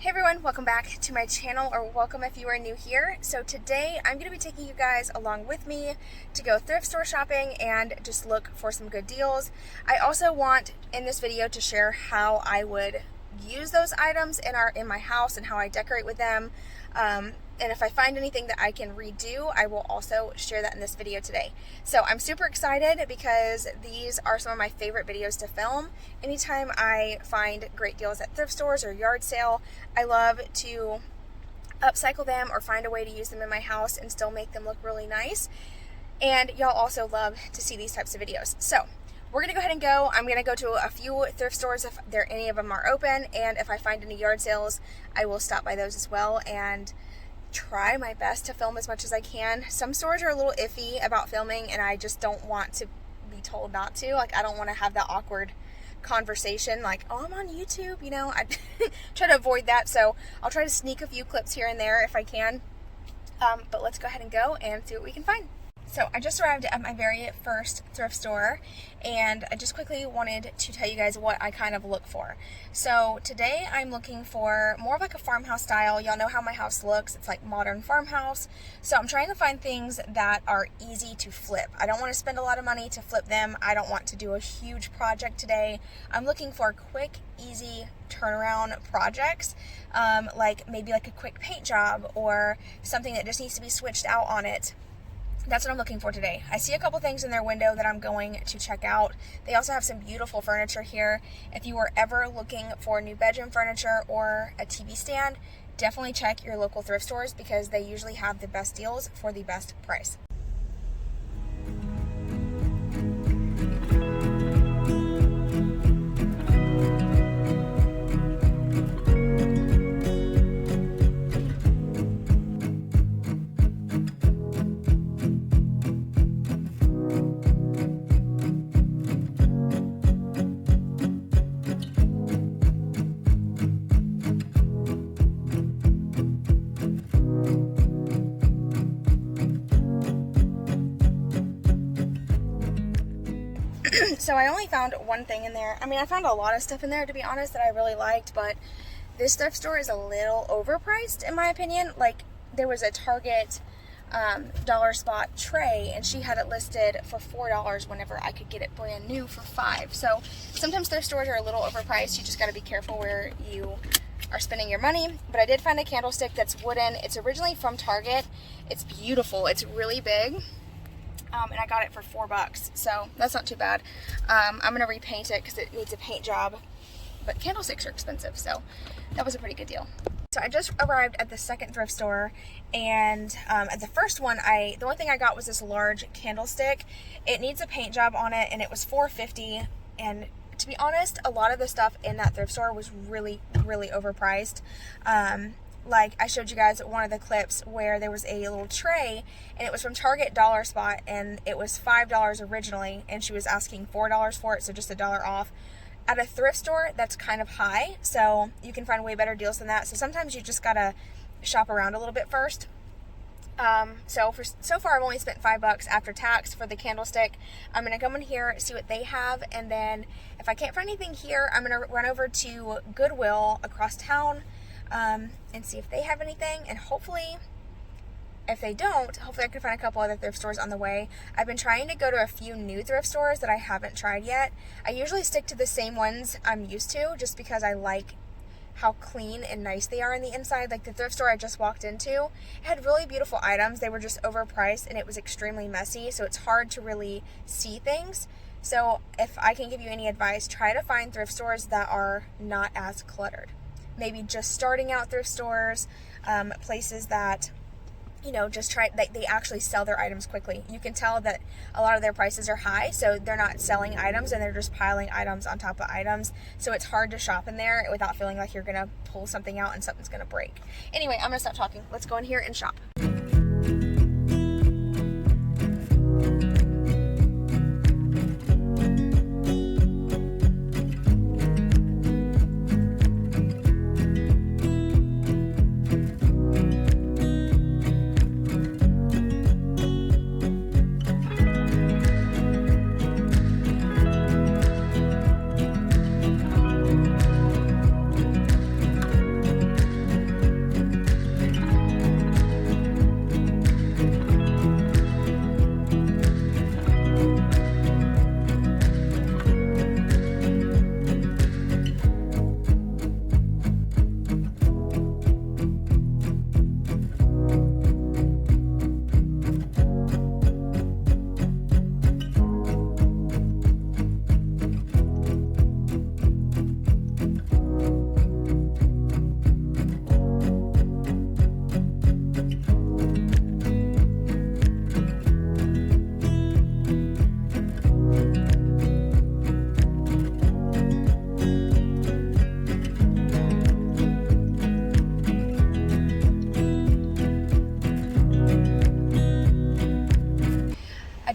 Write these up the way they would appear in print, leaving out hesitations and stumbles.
Hey everyone, welcome back to my channel, or welcome if you are new here. So today I'm going to be taking you guys along with me to go thrift store shopping and just look for some good deals. I also want in this video to share how I would use those items in my house and how I decorate with them. And if I find anything that I can redo, I will also share that in this video today. So I'm super excited because these are some of my favorite videos to film. Anytime I find great deals at thrift stores or yard sale, I love to upcycle them or find a way to use them in my house and still make them look really nice. And y'all also love to see these types of videos. So we're gonna go ahead and go. I'm gonna go to a few thrift stores if any of them are open, and if I find any yard sales, I will stop by those as well and try my best to film as much as I can. Some stores are a little iffy about filming, and I just don't want to be told not to. Like, I don't want to have that awkward conversation like, oh, I'm on YouTube, you know. I try to avoid that, so I'll try to sneak a few clips here and there if I can. But let's go ahead and go and see what we can find. So I just arrived at my very first thrift store, and I just quickly wanted to tell you guys what I kind of look for. So today I'm looking for more of like a farmhouse style. Y'all know how my house looks. It's like modern farmhouse. So I'm trying to find things that are easy to flip. I don't want to spend a lot of money to flip them. I don't want to do a huge project today. I'm looking for quick, easy turnaround projects, like maybe like a quick paint job or something that just needs to be switched out on it. That's what I'm looking for today. I see a couple things in their window that I'm going to check out. They also have some beautiful furniture here. If you are ever looking for new bedroom furniture or a TV stand, definitely check your local thrift stores because they usually have the best deals for the best price. So I only found one thing in there. I mean, I found a lot of stuff in there, to be honest, that I really liked, but this thrift store is a little overpriced in my opinion. Like, there was a Target dollar spot tray, and she had it listed for $4 whenever I could get it brand new for $5. So sometimes thrift stores are a little overpriced. You just got to be careful where you are spending your money. But I did find a candlestick that's wooden. It's originally from Target. It's beautiful. It's really big. And I got it for $4, so that's not too bad. I'm going to repaint it because it needs a paint job, but candlesticks are expensive, so that was a pretty good deal. So I just arrived at the second thrift store, and at the first one, the only thing I got was this large candlestick. It needs a paint job on it, and it was $4.50, and to be honest, a lot of the stuff in that thrift store was really, really overpriced. Like I showed you guys one of the clips where there was a little tray, and it was from Target dollar spot, and it was $5 originally, and she was asking $4 for it, so just $1 off. At a thrift store, that's kind of high, so you can find way better deals than that. So sometimes you just gotta shop around a little bit first. So far I've only spent $5 after tax for the candlestick. I'm gonna come in here, see what they have, and then if I can't find anything here, I'm gonna run over to Goodwill across town and see if they have anything, and hopefully if they don't, hopefully I can find a couple other thrift stores on the way. I've been trying to go to a few new thrift stores that I haven't tried yet. I usually stick to the same ones I'm used to just because I like how clean and nice they are on the inside. Like the thrift store I just walked into, it had really beautiful items. They were just overpriced and it was extremely messy, so it's hard to really see things. So if I can give you any advice, try to find thrift stores that are not as cluttered. Maybe just starting out thrift stores, places that, you know, just they actually sell their items quickly. You can tell that a lot of their prices are high, so they're not selling items and they're just piling items on top of items. So it's hard to shop in there without feeling like you're gonna pull something out and something's gonna break. Anyway, I'm gonna stop talking. Let's go in here and shop.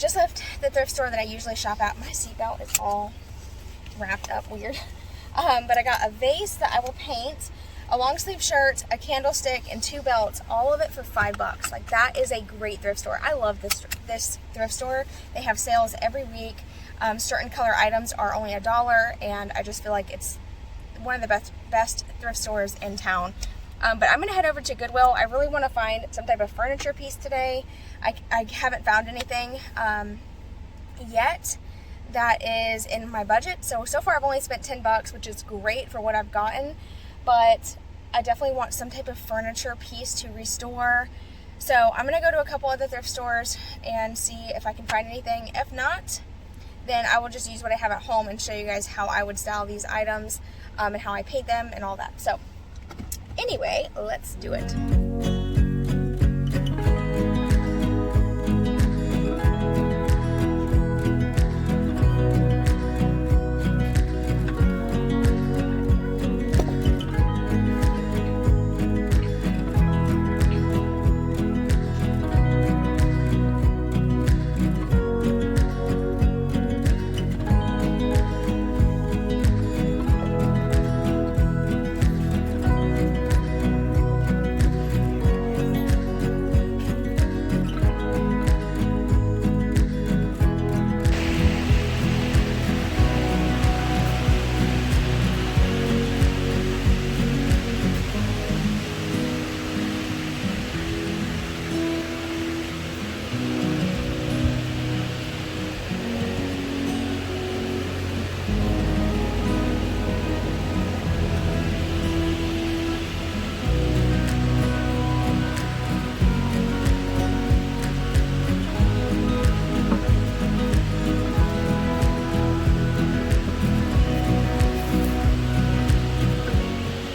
just left the thrift store that I usually shop at. My seatbelt is all wrapped up weird. But I got a vase that I will paint, a long sleeve shirt, a candlestick, and 2 belts, all of it for $5. Like, that is a great thrift store. I love this thrift store. They have sales every week. Certain color items are only $1, and I just feel like it's one of the best thrift stores in town. But I'm gonna head over to Goodwill. I really want to find some type of furniture piece today. I haven't found anything yet that is in my budget. So far I've only spent $10, which is great for what I've gotten, but I definitely want some type of furniture piece to restore. So I'm gonna go to a couple other thrift stores and see if I can find anything. If not, then I will just use what I have at home and show you guys how I would style these items and how I paint them and all that. So anyway, let's do it.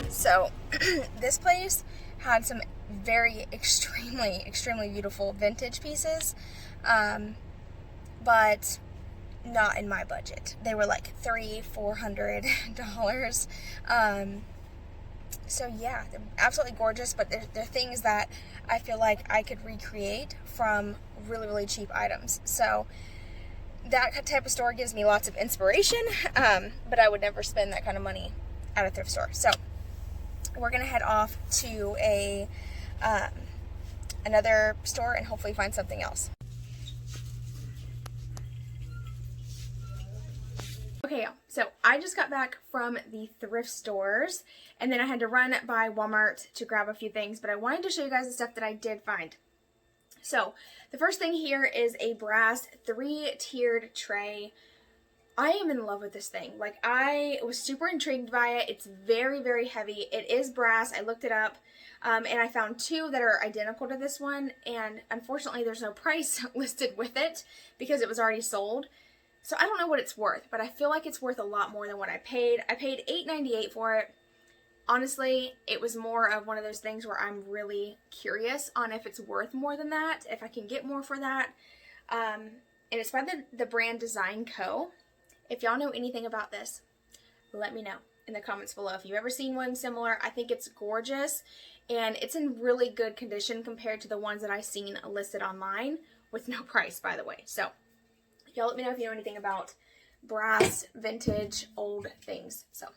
So this place had some very extremely beautiful vintage pieces, but not in my budget. They were like $300-400. So yeah, they're absolutely gorgeous, but they're things that I feel like I could recreate from really cheap items. So that type of store gives me lots of inspiration, but I would never spend that kind of money at a thrift store. So we're gonna head off to another store and hopefully find something else. Okay, y'all, so I just got back from the thrift stores, and then I had to run by Walmart to grab a few things, but I wanted to show you guys the stuff that I did find. So the first thing here is a brass 3-tiered tray. I am in love with this thing. Like, I was super intrigued by it. It's very heavy. It is brass. I looked it up, and I found 2 that are identical to this one, and unfortunately there's no price listed with it because it was already sold. So I don't know what it's worth, but I feel like it's worth a lot more than what I paid. I paid $8.98 for it. Honestly, it was more of one of those things where I'm really curious on if it's worth more than that, if I can get more for that. And it's by the brand Design Co. If y'all know anything about this, let me know in the comments below. If you've ever seen one similar, I think it's gorgeous, and it's in really good condition compared to the ones that I've seen listed online with no price, by the way. So y'all let me know if you know anything about brass, vintage, old things. So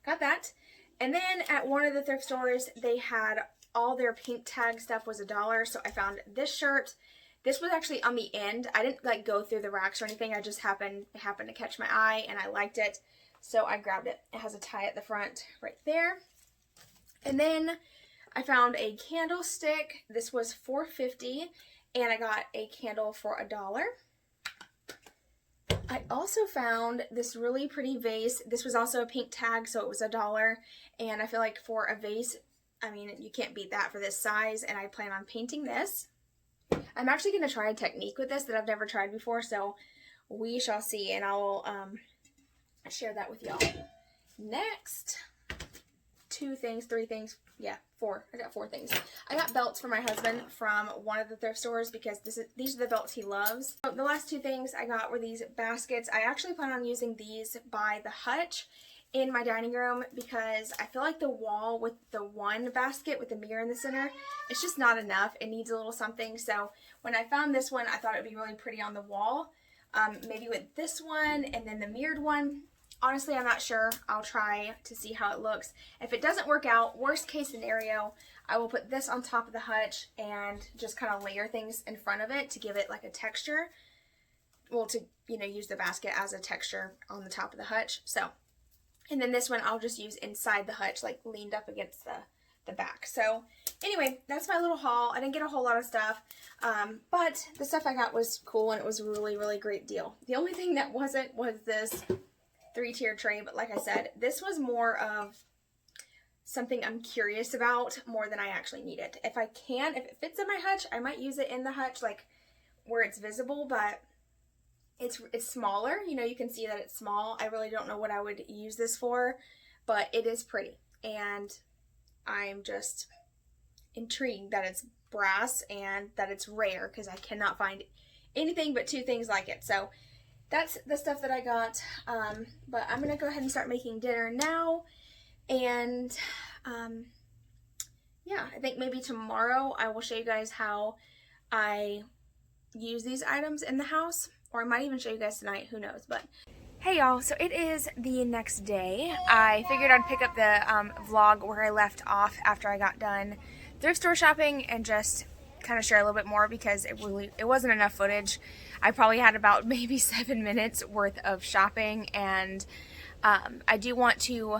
got that. And then at one of the thrift stores, they had all their pink tag stuff was $1. So I found this shirt. This was actually on the end. I didn't like go through the racks or anything. I just happened to catch my eye and I liked it. So I grabbed it. It has a tie at the front right there. And then I found a candlestick. This was $4.50 and I got a candle for $1. I also found this really pretty vase. This was also a pink tag, so it was $1. And I feel like for a vase, I mean, you can't beat that for this size. And I plan on painting this. I'm actually going to try a technique with this that I've never tried before, so we shall see, and I will share that with y'all. Next, 2 things, 3 things, yeah, 4. I got 4 things. I got belts for my husband from one of the thrift stores because these are the belts he loves. So the last 2 things I got were these baskets. I actually plan on using these by the hutch, in my dining room because I feel like the wall with the one basket with the mirror in the center, it's just not enough. It needs a little something. So when I found this one, I thought it would be really pretty on the wall. Maybe with this one and then the mirrored one. Honestly, I'm not sure. I'll try to see how it looks. If it doesn't work out, worst case scenario, I will put this on top of the hutch and just kind of layer things in front of it to give it like a texture. Well, to, you know, use the basket as a texture on the top of the hutch. So, and then this one I'll just use inside the hutch, like leaned up against the back. So anyway, that's my little haul. I didn't get a whole lot of stuff, but the stuff I got was cool and it was a really, really great deal. The only thing that wasn't was this 3-tier tray, but like I said, this was more of something I'm curious about more than I actually need it. If it fits in my hutch, I might use it in the hutch, like where it's visible, but it's smaller. You know, you can see that it's small. I really don't know what I would use this for, but it is pretty. And I'm just intrigued that it's brass and that it's rare because I cannot find anything but 2 things like it. So that's the stuff that I got. But I'm going to go ahead and start making dinner now. And yeah, I think maybe tomorrow I will show you guys how I use these items in the house. Or I might even show you guys tonight, who knows. But hey y'all, so it is the next day. I figured I'd pick up the vlog where I left off after I got done thrift store shopping and just kind of share a little bit more because it wasn't enough footage. I probably had about maybe 7 minutes worth of shopping, and I do want to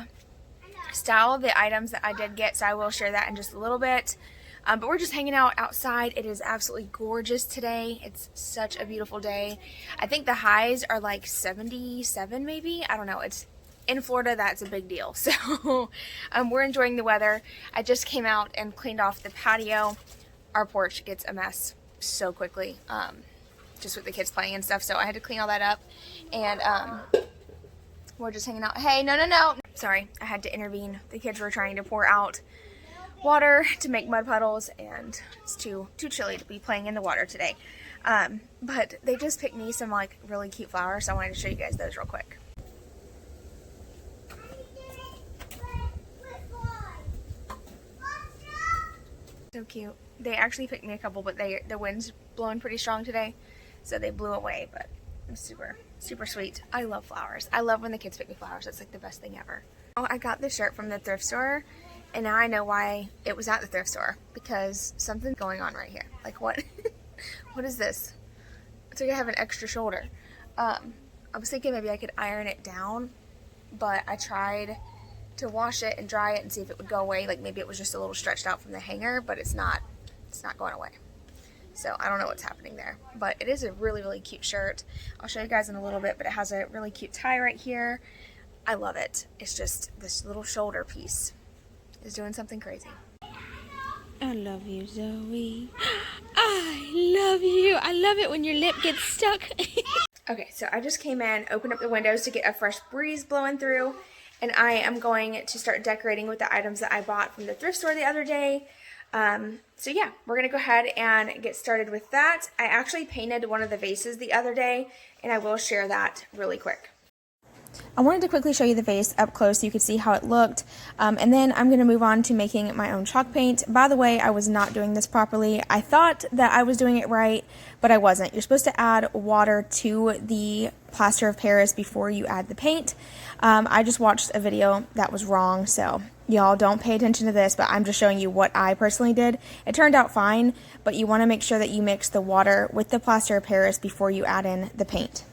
style the items that I did get, so I will share that in just a little bit. But we're just hanging out outside. It is absolutely gorgeous today. It's such a beautiful day. I think the highs are like 77 maybe. I don't know. It's in Florida, that's a big deal. So we're enjoying the weather. I just came out and cleaned off the patio. Our porch gets a mess so quickly, just with the kids playing and stuff. So I had to clean all that up. And we're just hanging out. Hey, no. Sorry, I had to intervene. The kids were trying to pour out water to make mud puddles, and it's too chilly to be playing in the water today. But they just picked me some like really cute flowers, so I wanted to show you guys those real quick. So cute. They actually picked me a couple, but the wind's blowing pretty strong today, so they blew away, but it was super sweet. I love flowers. I love when the kids pick me flowers. It's like the best thing ever. Oh, I got this shirt from the thrift store. And now I know why it was at the thrift store, because something's going on right here. Like what? What is this? It's like I have an extra shoulder. I was thinking maybe I could iron it down, but I tried to wash it and dry it and see if it would go away. Like maybe it was just a little stretched out from the hanger, but it's not going away. So I don't know what's happening there, but it is a really, really cute shirt. I'll show you guys in a little bit, but it has a really cute tie right here. I love it. It's just this little shoulder piece is doing something crazy. I love you, Zoe. I love you. I love it when your lip gets stuck. Okay, so I just came in, opened up the windows to get a fresh breeze blowing through, and I am going to start decorating with the items that I bought from the thrift store the other day. So yeah, we're going to go ahead and get started with that. I actually painted one of the vases the other day, and I will share that really quick. I wanted to quickly show you the vase up close so you could see how it looked, and then I'm going to move on to making my own chalk paint. By the way, I was not doing this properly. I thought that I was doing it right, but I wasn't. You're supposed to add water to the plaster of Paris before you add the paint. I just watched a video that was wrong, so y'all don't pay attention to this, but I'm just showing you what I personally did. It turned out fine, but you want to make sure that you mix the water with the plaster of Paris before you add in the paint.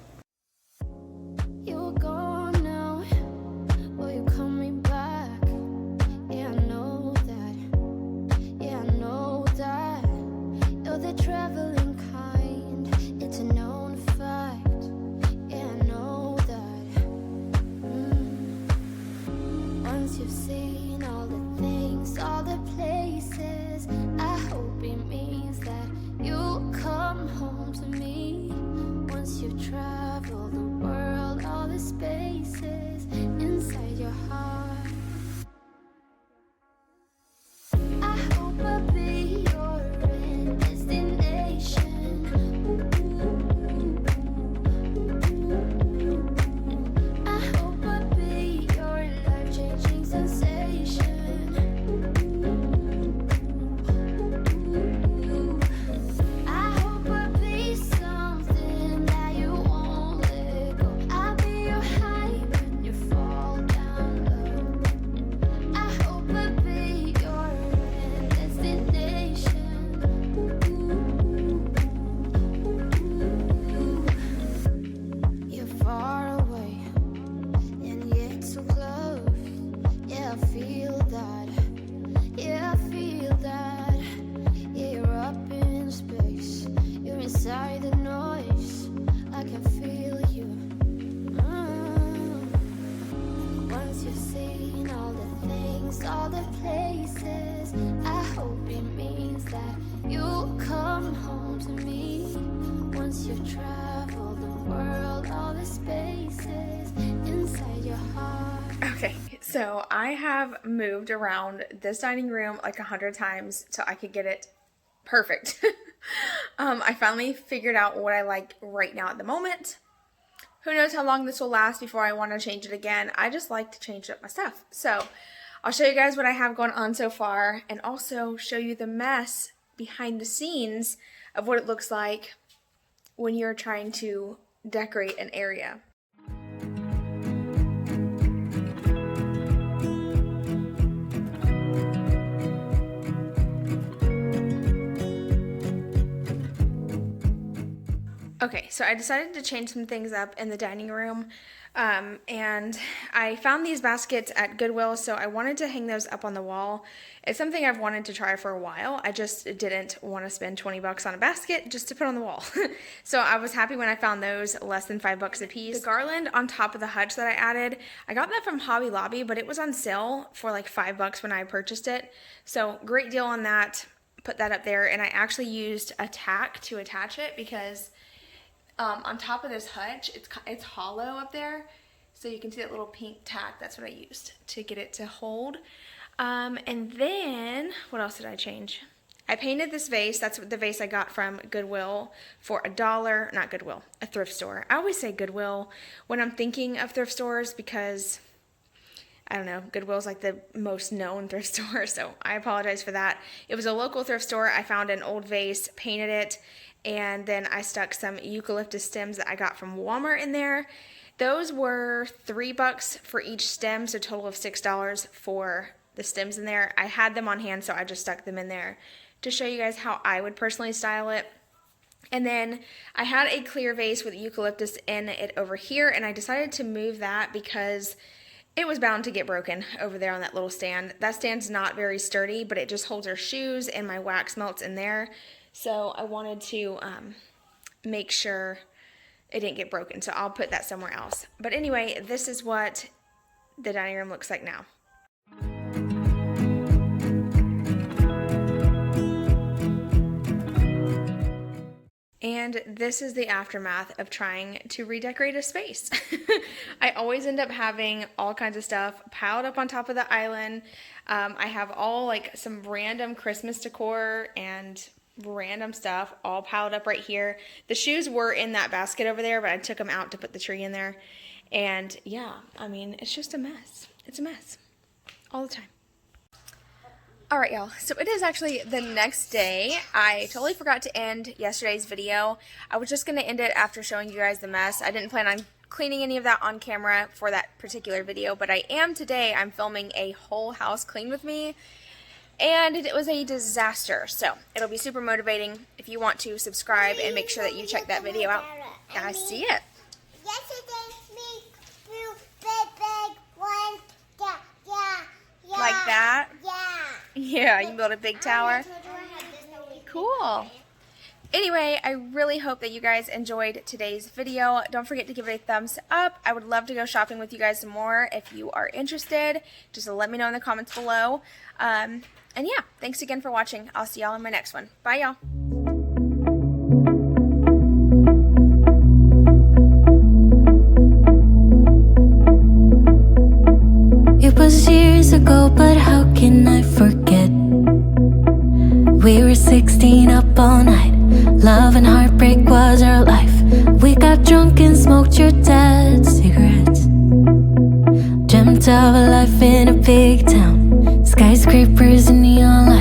So I have moved around this dining room like 100 times till I could get it perfect. I finally figured out what I like right now at the moment. Who knows how long this will last before I want to change it again. I just like to change up my stuff. So I'll show you guys what I have going on so far and also show you the mess behind the scenes of what it looks like when you're trying to decorate an area. Okay, so I decided to change some things up in the dining room, and I found these baskets at Goodwill, so I wanted to hang those up on the wall. It's something I've wanted to try for a while. I just didn't want to spend 20 bucks on a basket just to put on the wall. So I was happy when I found those, less than $5 a piece. The garland on top of the hutch that I added, I got that from Hobby Lobby, but it was on sale for like $5 when I purchased it. So great deal on that. Put that up there, and I actually used a tack to attach it because on top of this hutch, it's hollow up there, so you can see that little pink tack. That's what I used to get it to hold. And then, what else did I change? I painted this vase. That's the vase I got from Goodwill for $1. Not Goodwill, a thrift store. I always say Goodwill when I'm thinking of thrift stores because, I don't know, Goodwill's like the most known thrift store, so I apologize for that. It was a local thrift store. I found an old vase, painted it, and then I stuck some eucalyptus stems that I got from Walmart in there. Those were $3 for each stem, so a total of $6 for the stems in there. I had them on hand, so I just stuck them in there to show you guys how I would personally style it. And then I had a clear vase with eucalyptus in it over here, and I decided to move that because it was bound to get broken over there on that little stand. That stand's not very sturdy, but it just holds our shoes, and my wax melts in there. So I wanted to make sure it didn't get broken, so I'll put that somewhere else. But anyway, this is what the dining room looks like now. And this is the aftermath of trying to redecorate a space. I always end up having all kinds of stuff piled up on top of the island. I have all like some random Christmas decor and random stuff all piled up right here. The shoes were in that basket over there, but I took them out to put the tree in there. And yeah, I mean, it's just a mess. It's a mess all the time. All right, y'all, so it is actually the next day. I totally forgot to end yesterday's video. I was just going to end it after showing you guys the mess. I didn't plan on cleaning any of that on camera for that particular video, but I am today. I'm filming a whole house clean with me, and it was a disaster. So it'll be super motivating. If you want to subscribe and make sure that you check that video out. I see it. Like that? Yeah, you can build a big tower. Cool. Anyway, I really hope that you guys enjoyed today's video. Don't forget to give it a thumbs up. I would love to go shopping with you guys some more if you are interested. Just let me know in the comments below. And yeah, thanks again for watching. I'll see y'all in my next one. Bye, y'all. It was years ago, but how can I forget? We were 16 up all night. Love and heartbreak was our life. We got drunk and smoked your dad's cigarettes. Dreamt of a life in a big town, skyscrapers and neon lights.